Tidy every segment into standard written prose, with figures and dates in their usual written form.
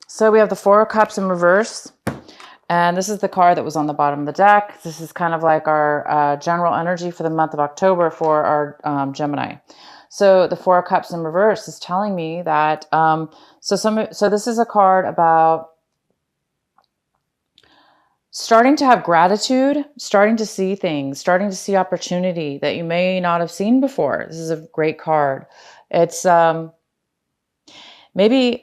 So we have the Four of Cups in reverse. And this is the card that was on the bottom of the deck. This is kind of like our general energy for the month of October for our Gemini. So the Four of Cups in reverse is telling me that, so this is a card about starting to have gratitude, starting to see things, starting to see opportunity that you may not have seen before. This is a great card. It's maybe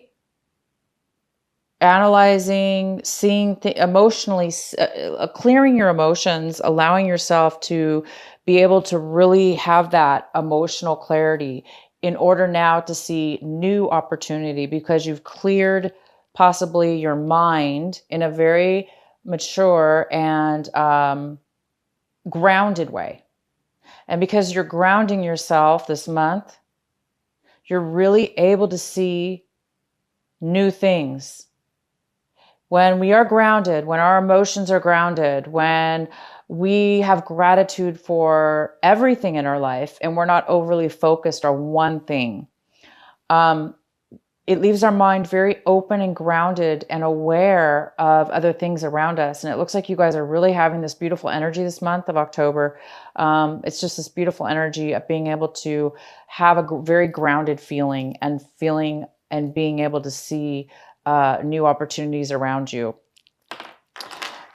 analyzing, seeing emotionally, clearing your emotions, allowing yourself to be able to really have that emotional clarity in order now to see new opportunity because you've cleared possibly your mind in a very mature and grounded way. And because you're grounding yourself this month, you're really able to see new things. When we are grounded, when our emotions are grounded, when we have gratitude for everything in our life and we're not overly focused on one thing, it leaves our mind very open and grounded and aware of other things around us. And it looks like you guys are really having this beautiful energy this month of October. It's just this beautiful energy of being able to have a very grounded feeling and being able to see new opportunities around you.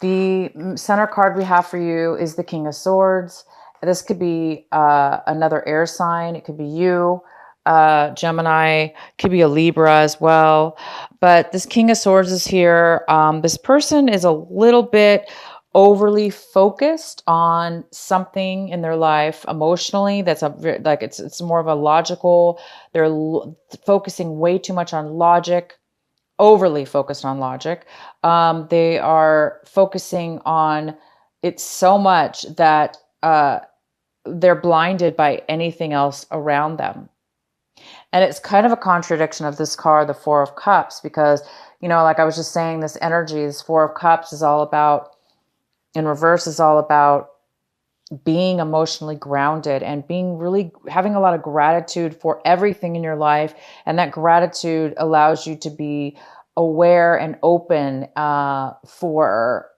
The center card we have for you is the King of Swords. This could be another air sign. It could be you, Gemini, could be a Libra as well. But this King of Swords is here. This person is a little bit overly focused on something in their life emotionally. That's like it's more of a logical. They're focusing way too much on logic, overly focused on logic. They are focusing on it so much that they're blinded by anything else around them. And it's kind of a contradiction of this card, the Four of Cups, because, like I was just saying, this energy, this Four of Cups is all about, in reverse, is all about being emotionally grounded and being really having a lot of gratitude for everything in your life. And that gratitude allows you to be aware and open for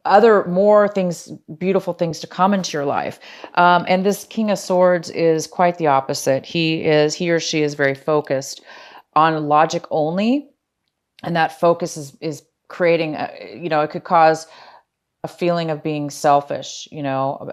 more things, beautiful things to come into your life. And this King of Swords is quite the opposite. He or she is very focused on logic only. And that focus is creating, it could cause a feeling of being selfish,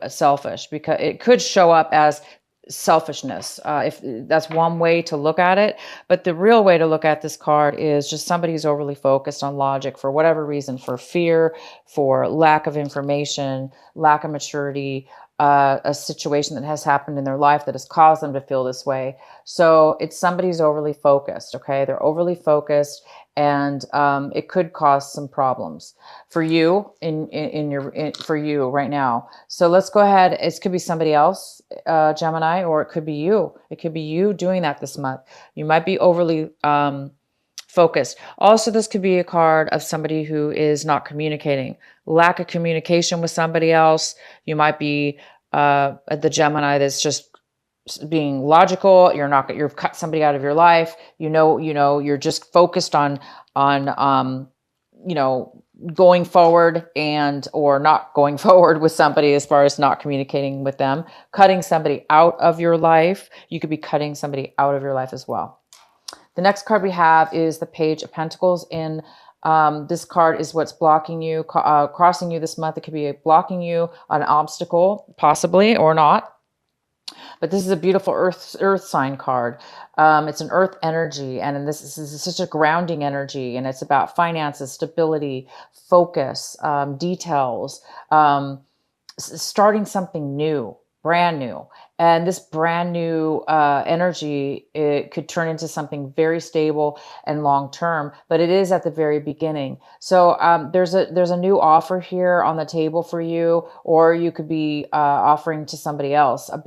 selfish, because it could show up as selfishness. If that's one way to look at it, but the real way to look at this card is just somebody who's overly focused on logic for whatever reason, for fear, for lack of information, lack of maturity, a situation that has happened in their life that has caused them to feel this way. So it's somebody who's overly focused. Okay. They're overly focused and it could cause some problems for you for you right now. So let's go ahead. It could be somebody else, Gemini, or it could be you. It could be you doing that this month. You might be overly focused. Also, this could be a card of somebody who is not communicating, lack of communication with somebody else. You might be the Gemini that's just being logical. You've cut somebody out of your life. You're just focused on going forward or not going forward with somebody as far as not communicating with them, cutting somebody out of your life. You could be cutting somebody out of your life as well. The next card we have is the Page of Pentacles. In this card is what's blocking you, crossing you this month. It could be blocking you, an obstacle, possibly, or not. But this is a beautiful earth sign card. It's an earth energy, and this is such a grounding energy, and it's about finances, stability, focus, details, starting something new, brand new. And this brand new energy, it could turn into something very stable and long term, but it is at the very beginning. So there's a new offer here on the table for you, or you could be offering to somebody else a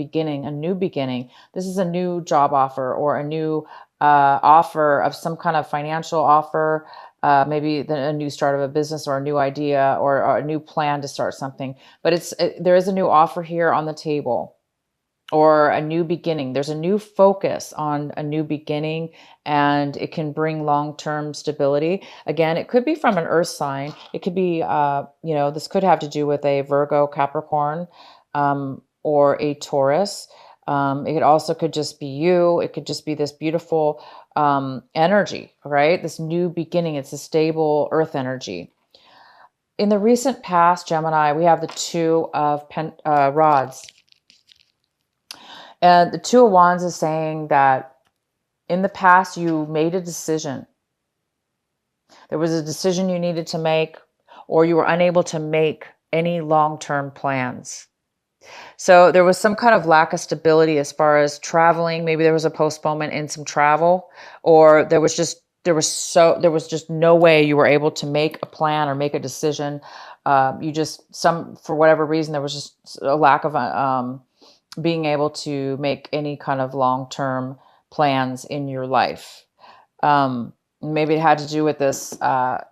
new beginning. This is a new job offer or a new offer of some kind of financial offer. Maybe a new start of a business or a new idea or a new plan to start something. But there is a new offer here on the table, or a new beginning. There's a new focus on a new beginning, and it can bring long-term stability. Again, it could be from an earth sign. It could be, this could have to do with a Virgo, Capricorn, or a Taurus. It also could just be you. It could just be this beautiful energy, right? This new beginning. It's a stable earth energy. In the recent past, Gemini, we have the Two of Rods. And the Two of Wands is saying that in the past, you made a decision. There was a decision you needed to make, or you were unable to make any long-term plans. So there was some kind of lack of stability as far as traveling. Maybe there was a postponement in some travel, or there was just no way you were able to make a plan or make a decision. For whatever reason, there was just a lack of being able to make any kind of long-term plans in your life. Maybe it had to do with this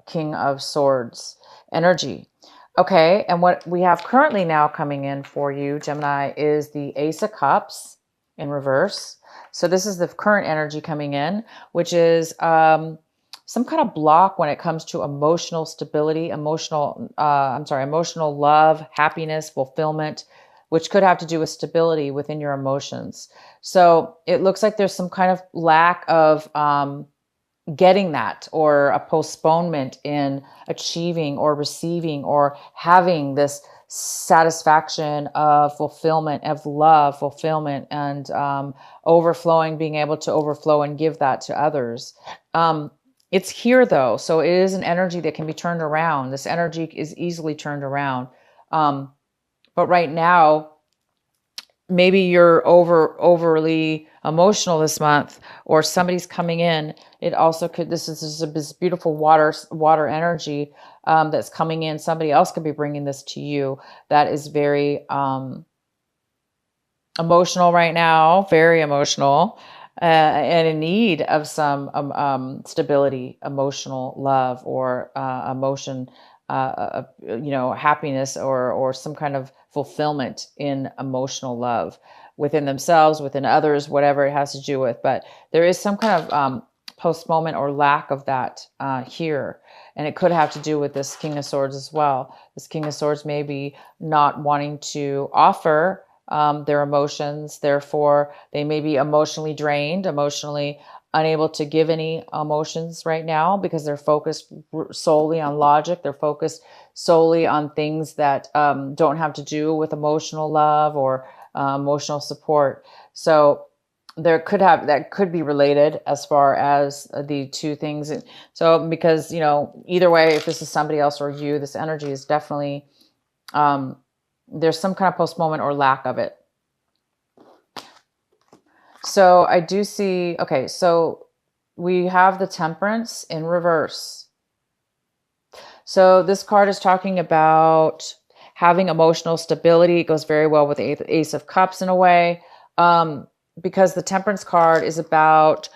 King of Swords energy. Okay, and what we have currently now coming in for you, Gemini, is the Ace of Cups in reverse. So this is the current energy coming in, which is some kind of block when it comes to emotional stability, emotional love, happiness, fulfillment, which could have to do with stability within your emotions. So it looks like there's some kind of lack of getting that, or a postponement in achieving or receiving or having this satisfaction of fulfillment, of love, fulfillment, and overflowing, being able to overflow and give that to others. It's here though. So it is an energy that can be turned around. This energy is easily turned around. But right now, maybe you're overly emotional this month, or somebody's coming in. It also could, this is this beautiful water energy that's coming in. Somebody else could be bringing this to you that is very emotional right now, very emotional, and in need of some stability, emotional love, or emotion, happiness, or some kind of fulfillment in emotional love within themselves, within others, whatever it has to do with. But there is some kind of postponement or lack of that here. And it could have to do with this King of Swords as well. This King of Swords may be not wanting to offer their emotions. Therefore, they may be emotionally drained, emotionally unable to give any emotions right now, because they're focused solely on logic. They're focused solely on things that don't have to do with emotional love or emotional support. So that could be related as far as the two things. So because, either way, if this is somebody else or you, this energy is definitely, there's some kind of postponement or lack of it. So I do see, okay, so we have the Temperance in reverse. So this card is talking about having emotional stability. It goes very well with the Ace of Cups in a way, because the Temperance card is about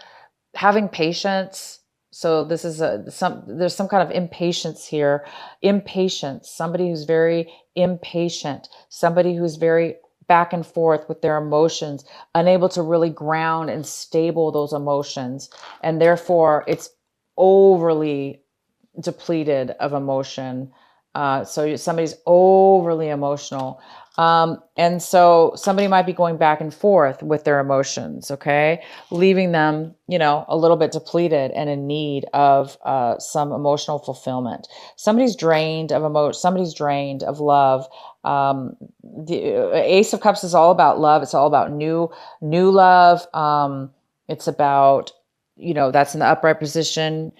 having patience. So this is there's some kind of impatience here. Impatience, somebody who's very impatient, somebody who's very back and forth with their emotions, unable to really ground and stable those emotions. And therefore it's overly depleted of emotion. So somebody's overly emotional. And so somebody might be going back and forth with their emotions, okay? Leaving them, a little bit depleted and in need of some emotional fulfillment. Somebody's drained of emotion. Somebody's drained of love. The Ace of Cups is all about love. It's all about new love. It's about, that's in the upright position.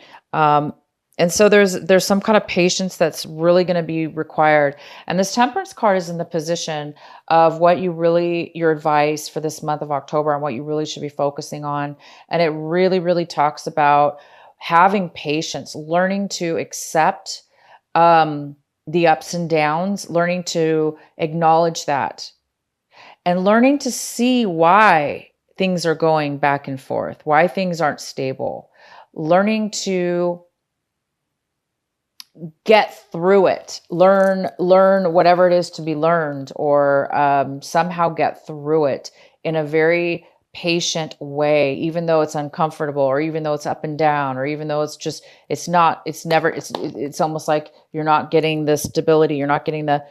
And so there's some kind of patience that's really going to be required. And this Temperance card is in the position of your advice for this month of October, and what you really should be focusing on. And it really, really talks about having patience, learning to accept the ups and downs, learning to acknowledge that, and learning to see why things are going back and forth, why things aren't stable, learning to get through it, learn whatever it is to be learned, or somehow get through it in a very patient way, even though it's uncomfortable, or even though it's up and down, or even though it's almost like you're not getting the stability, you're not getting the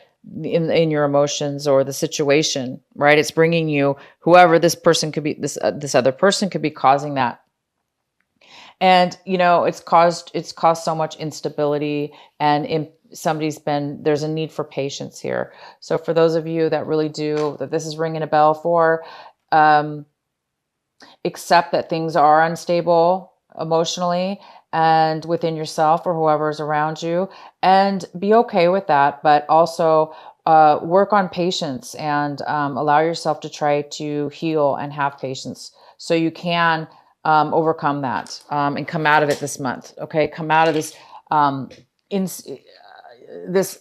in your emotions or the situation, right? It's bringing you whoever this person could be, this other person could be causing that. And it's caused so much instability, and there's a need for patience here. So for those of you that really do, that this is ringing a bell for, um, accept that things are unstable emotionally and within yourself or whoever is around you, and be okay with that, but also work on patience, and allow yourself to try to heal and have patience so you can overcome that, and come out of it this month. Okay, come out of this in this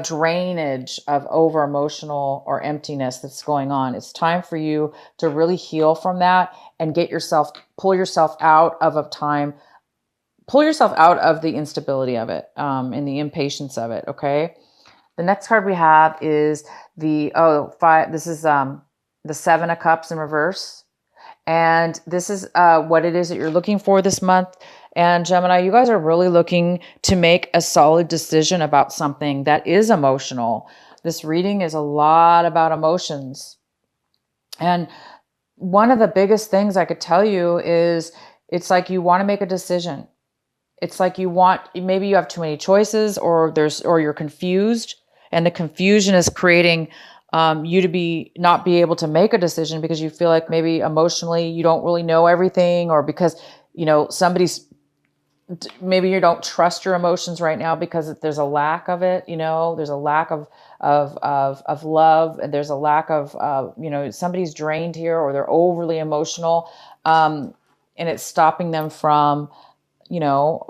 drainage of over emotional or emptiness that's going on. It's time for you to really heal from that and pull yourself out of the instability of it, and the impatience of it. Okay. The next card we have is the five. This is the Seven of Cups in reverse. And this is what it is that you're looking for this month. And Gemini, you guys are really looking to make a solid decision about something that is emotional. This reading is a lot about emotions. And one of the biggest things I could tell you is it's like you want to make a decision. It's like maybe you have too many choices, or you're confused, and the confusion is creating you to not be able to make a decision because you feel like maybe emotionally you don't really know everything, or because maybe you don't trust your emotions right now because there's a lack of it. There's a lack of love, and there's a lack of somebody's drained here, or they're overly emotional, and it's stopping them from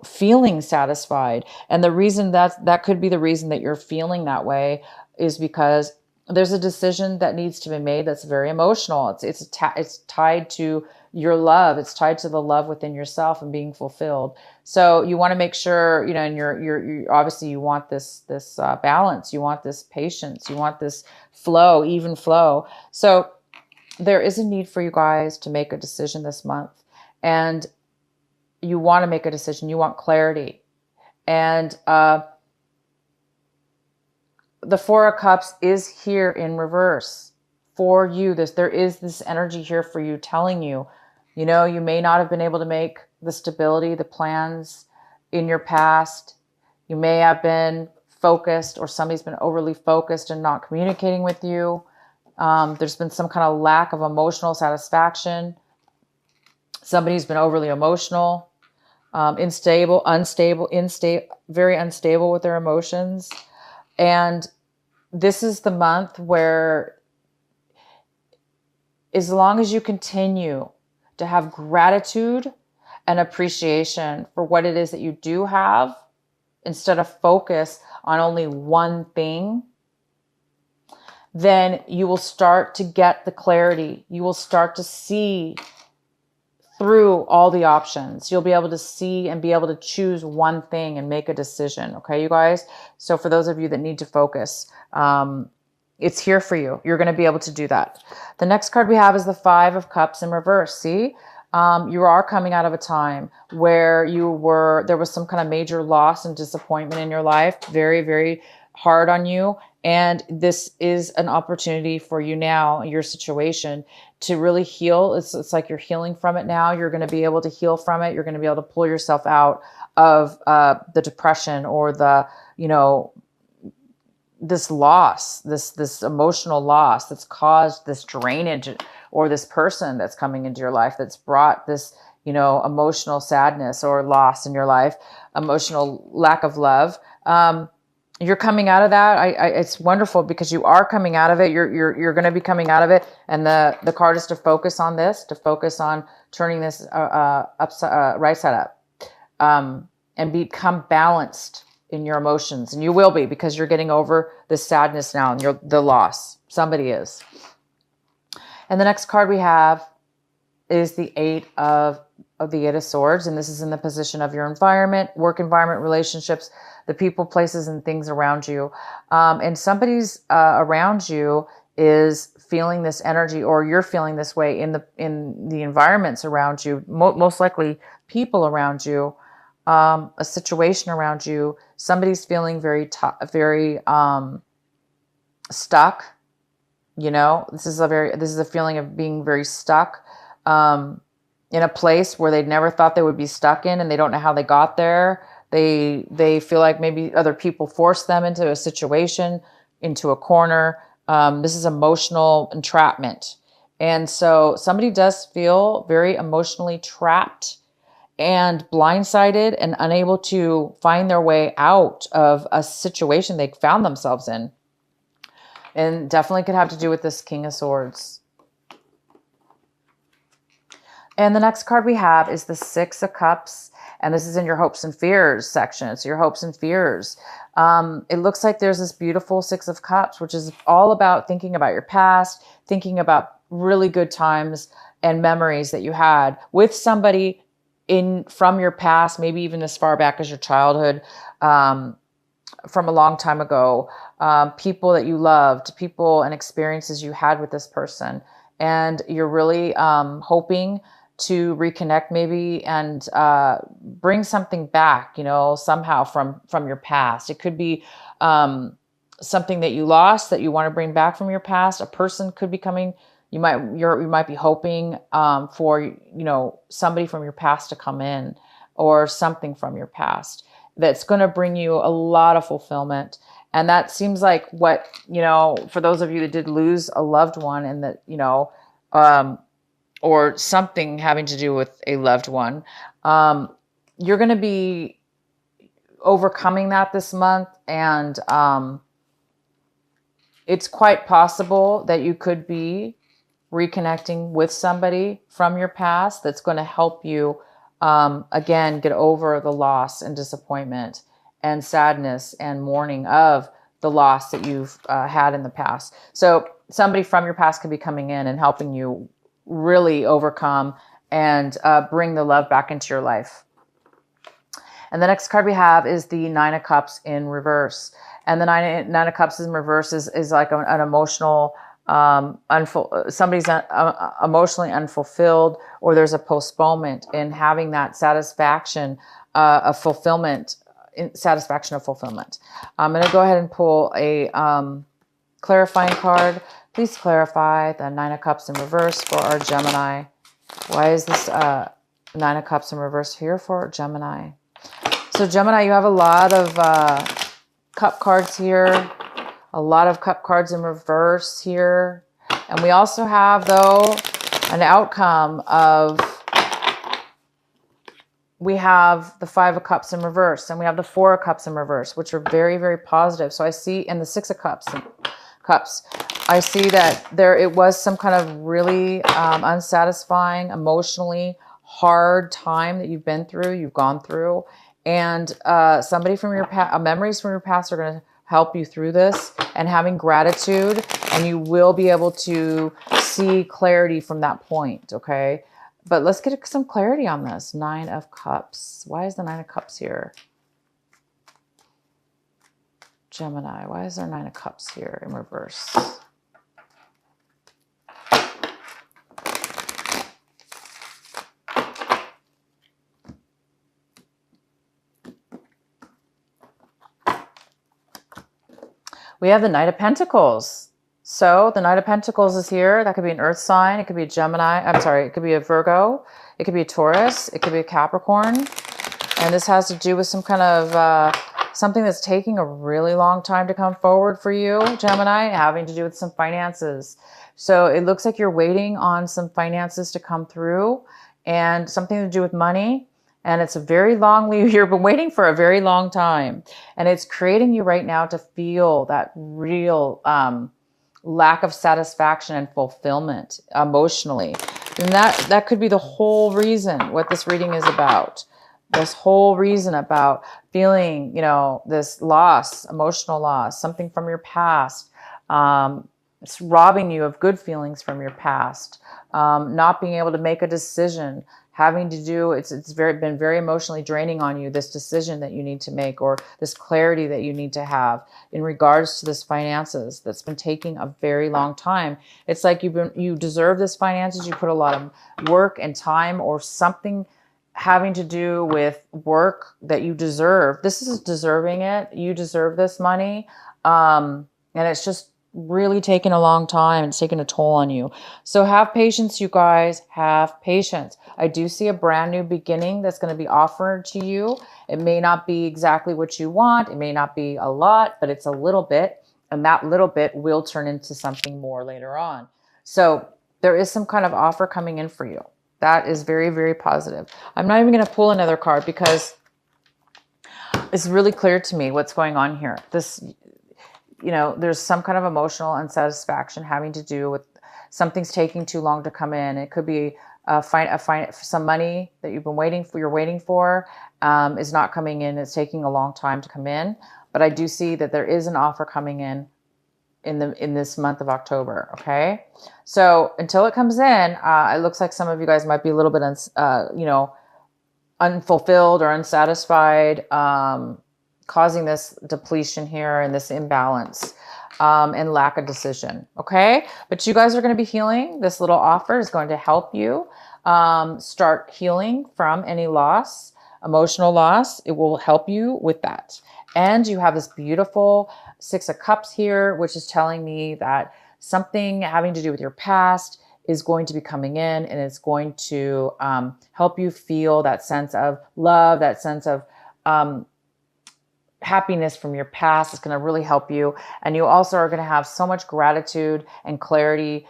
feeling satisfied. And the reason that could be the reason that you're feeling that way is because there's a decision that needs to be made that's very emotional. It's tied to your love. It's tied to the love within yourself and being fulfilled. So you want to make sure, and you're obviously you want this balance. You want this patience. You want this flow, even flow. So there is a need for you guys to make a decision this month, and you want to make a decision. You want clarity, and the Four of Cups is here in reverse for you. There is this energy here for you, telling you, you may not have been able to make the stability, the plans in your past. You may have been focused, or somebody's been overly focused and not communicating with you. There's been some kind of lack of emotional satisfaction. Somebody's been overly emotional, very unstable with their emotions. And this is the month where, as long as you continue to have gratitude and appreciation for what it is that you do have, instead of focus on only one thing, then you will start to get the clarity. You will start to see through all the options. You'll be able to see and be able to choose one thing and make a decision. Okay, you guys? So for those of you that need to focus, it's here for you. You're going to be able to do that. The next card we have is the Five of Cups in reverse. See, you are coming out of a time where there was some kind of major loss and disappointment in your life. Very, very hard on you. And this is an opportunity for you now, your situation, to really heal. It's like you're healing from it now. You're going to be able to heal from it. You're going to be able to pull yourself out of the depression, or this loss, this emotional loss that's caused this drainage, or this person that's coming into your life that's brought this, emotional sadness or loss in your life, emotional lack of love. You're coming out of that. It's wonderful because you are coming out of it. You're going to be coming out of it. And the card is to focus on this, to focus on turning this right side up, and become balanced in your emotions. And you will be, because you're getting over the sadness now and the loss. Somebody is. And the next card we have is the Eight of Swords. And this is in the position of your environment, work environment, relationships, the people, places, and things around you. And somebody's around you is feeling this energy, or you're feeling this way in the environments around you, most likely people around you, a situation around you. Somebody's feeling very stuck. This is a feeling of being very stuck, in a place where they never thought they would be stuck in, and they don't know how they got there. They feel like maybe other people forced them into a situation, into a corner. This is emotional entrapment. And so somebody does feel very emotionally trapped and blindsided and unable to find their way out of a situation they found themselves in. And definitely could have to do with this King of Swords. And the next card we have is the Six of Cups. And this is in your hopes and fears section. It's your hopes and fears. It looks like there's this beautiful Six of Cups, which is all about thinking about your past, thinking about really good times and memories that you had with somebody from your past, maybe even as far back as your childhood, from a long time ago, people that you loved, people and experiences you had with this person. And you're really hoping to reconnect maybe and bring something back, somehow from your past. It could be something that you lost that you want to bring back from your past. A person could be coming. You might be hoping for somebody from your past to come in, or something from your past that's going to bring you a lot of fulfillment. And that seems like what, for those of you that did lose a loved one, and that, or something having to do with a loved one, you're going to be overcoming that this month. And it's quite possible that you could be reconnecting with somebody from your past that's going to help you, again, get over the loss and disappointment and sadness and mourning of the loss that you've had in the past. So somebody from your past could be coming in and helping you really overcome and bring the love back into your life. And the next card we have is the Nine of Cups in reverse. And the Nine of Cups in reverse is like an emotional, somebody's emotionally unfulfilled, or there's a postponement in having that satisfaction of fulfillment. Satisfaction of fulfillment. I'm going to go ahead and pull a clarifying card. Please clarify the Nine of Cups in reverse for our Gemini. Why is this Nine of Cups in reverse here for Gemini? So Gemini, you have a lot of cup cards here, a lot of cup cards in reverse here. And we also have, though, an outcome of, we have the Five of Cups in reverse, and we have the Four of Cups in reverse, which are very, very positive. So I see in the Six of Cups, I see that it was some kind of really unsatisfying, emotionally hard time that you've gone through. And somebody from your past, memories from your past are going to help you through this, and having gratitude, and you will be able to see clarity from that point, okay? But let's get some clarity on this. Nine of Cups. Why is the Nine of Cups here? Gemini, why is there Nine of Cups here in reverse? We have the Knight of Pentacles. So the Knight of Pentacles is here. That could be an earth sign. It could be a Gemini. I'm sorry. It could be a Virgo. It could be a Taurus. It could be a Capricorn. And this has to do with some kind of something that's taking a really long time to come forward for you, Gemini, having to do with some finances. So it looks like you're waiting on some finances to come through, and something to do with money. And it's a very long, you've been waiting for a very long time. And it's creating you right now to feel that real lack of satisfaction and fulfillment emotionally. And that could be the whole reason what this reading is about. This whole reason about feeling, this loss, emotional loss, something from your past. It's robbing you of good feelings from your past. Not being able to make a decision having to do, it's been very emotionally draining on you, this decision that you need to make, or this clarity that you need to have in regards to this finances that's been taking a very long time. It's like you deserve this finances. You put a lot of work and time or something having to do with work that you deserve. This is deserving it. You deserve this money. And it's just really taken a long time. It's taken a toll on you. So have patience, you guys. Have patience. I do see a brand new beginning that's going to be offered to you. It may not be exactly what you want. It may not be a lot, but it's a little bit. And that little bit will turn into something more later on. So there is some kind of offer coming in for you. That is very, very positive. I'm not even going to pull another card because it's really clear to me what's going on here. This, there's some kind of emotional unsatisfaction having to do with something's taking too long to come in. It could be some money that you're waiting for is not coming in. It's taking a long time to come in. But I do see that there is an offer coming in this month of October. Okay. So until it comes in, it looks like some of you guys might be a little bit, unfulfilled or unsatisfied, causing this depletion here and this imbalance, and lack of decision. Okay. But you guys are going to be healing. This little offer is going to help you, start healing from any loss, emotional loss. It will help you with that. And you have this beautiful 6 of Cups here, which is telling me that something having to do with your past is going to be coming in, and it's going to help you feel that sense of love, that sense of happiness from your past. It's going to really help you. And you also are going to have so much gratitude and clarity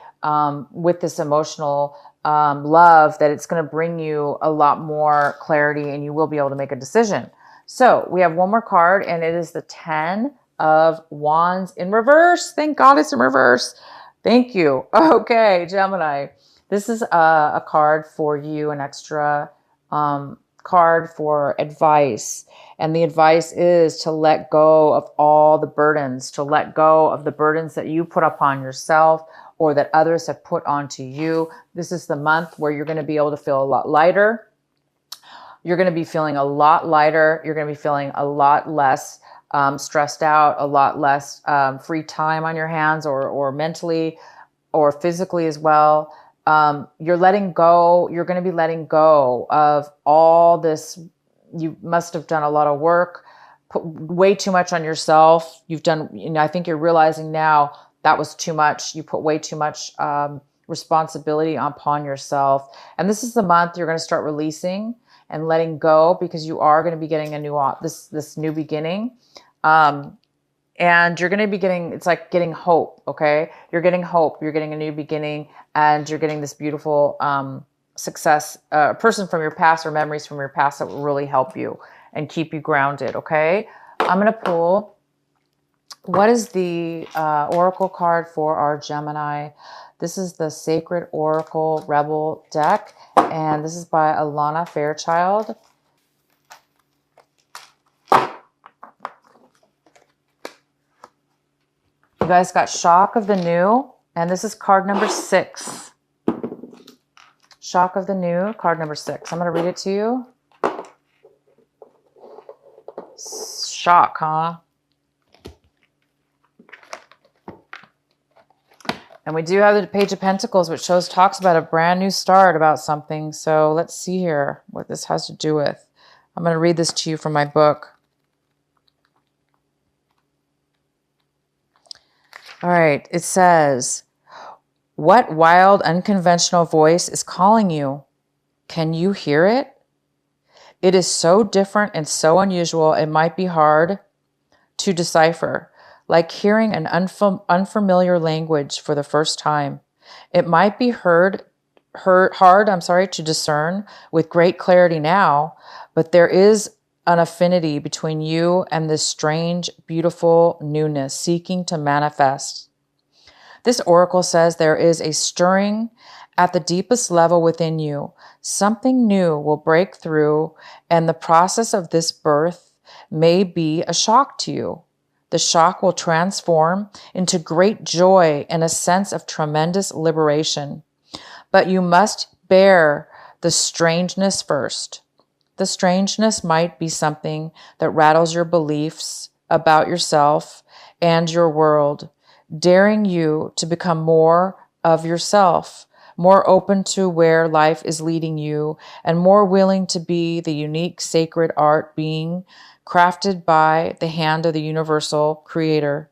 with this emotional love that it's going to bring you a lot more clarity, and you will be able to make a decision. So we have one more card, and it is the 10 of Wands in reverse. Thank God it's in reverse. Thank you. Okay, Gemini. This is a card for you, an extra card for advice. And the advice is to let go of all the burdens, to let go of the burdens that you put upon yourself or that others have put onto you. This is the month where you're going to be able to feel a lot lighter. You're going to be feeling a lot lighter. You're going to be feeling a lot less stressed out, a lot less free time on your hands, or mentally or physically as well. You're letting go. You're going to be letting go of all this. You must have done a lot of work, put way too much on yourself. You've done, I think you're realizing now that was too much. You put way too much responsibility upon yourself. And this is the month you're going to start releasing and letting go, because you are going to be getting a new this new beginning, and you're going to be getting, it's like getting hope. Okay, you're getting hope. You're getting a new beginning, and you're getting this beautiful success, person from your past or memories from your past that will really help you and keep you grounded. Okay, I'm going to pull. What is the oracle card for our Gemini? This is the Sacred Oracle Rebel deck, and this is by Alana Fairchild. You guys got Shock of the New, and this is card number 6. Shock of the New, card number 6. I'm going to read it to you. Shock, huh? And we do have the Page of Pentacles, which talks about a brand new start, about something. So let's see here what this has to do with. I'm going to read this to you from my book. All right. It says, what wild, unconventional voice is calling you? Can you hear it? It is so different and so unusual, it might be hard to decipher. Like hearing an unfamiliar language for the first time. It might be hard to discern with great clarity now, but there is an affinity between you and this strange, beautiful newness seeking to manifest. This oracle says there is a stirring at the deepest level within you. Something new will break through, and the process of this birth may be a shock to you. The shock will transform into great joy and a sense of tremendous liberation. But you must bear the strangeness first. The strangeness might be something that rattles your beliefs about yourself and your world, daring you to become more of yourself, more open to where life is leading you, and more willing to be the unique sacred art being crafted by the hand of the universal creator.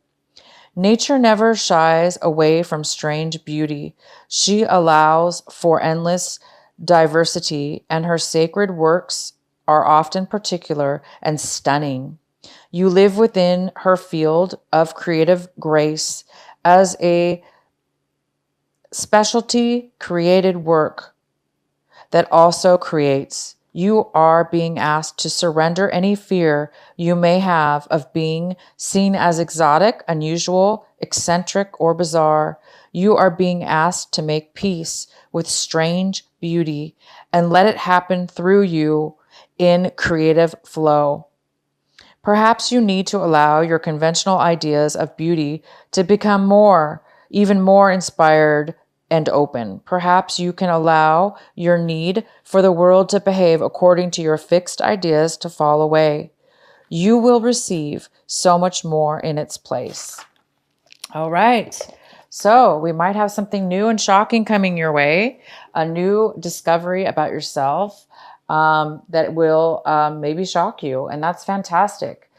Nature never shies away from strange beauty. She allows for endless diversity, and her sacred works are often particular and stunning. You live within her field of creative grace as a specialty created work that also creates. You are being asked to surrender any fear you may have of being seen as exotic, unusual, eccentric, or bizarre. You are being asked to make peace with strange beauty and let it happen through you in creative flow. Perhaps you need to allow your conventional ideas of beauty to become even more inspired and open. Perhaps you can allow your need for the world to behave according to your fixed ideas to fall away. You will receive so much more in its place. All right. So we might have something new and shocking coming your way, a new discovery about yourself that will maybe shock you. And that's fantastic.